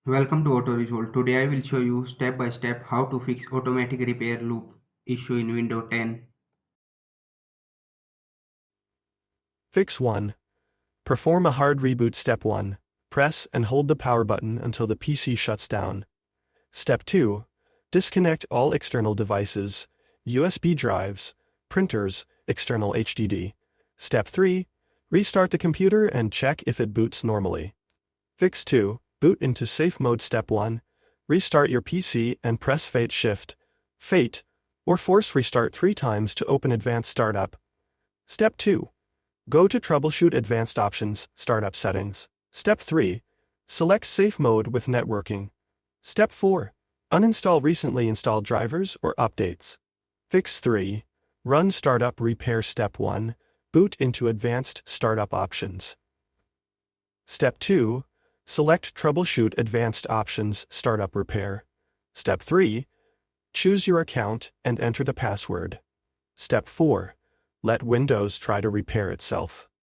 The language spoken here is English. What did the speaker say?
Welcome to Auto Resolve. Today I will show you step by step how to fix automatic repair loop issue in Windows 10. Fix 1. Perform a hard reboot. Step 1. Press and hold the power button until the PC shuts down. Step 2. Disconnect all external devices, USB drives, printers, external HDD. Step 3. Restart the computer and check if it boots normally. Fix 2. Boot into safe mode. Step 1. Restart your PC and press Fate, or force restart 3 times to open Advanced Startup. Step 2. Go to Troubleshoot Advanced Options, Startup Settings. Step 3. Select Safe Mode with Networking. Step 4. Uninstall recently installed drivers or updates. Fix 3. Run Startup Repair. Step 1. Boot into Advanced Startup Options. Step 2. Select Troubleshoot Advanced Options, Startup Repair. Step 3. Choose your account and enter the password. Step 4. Let Windows try to repair itself.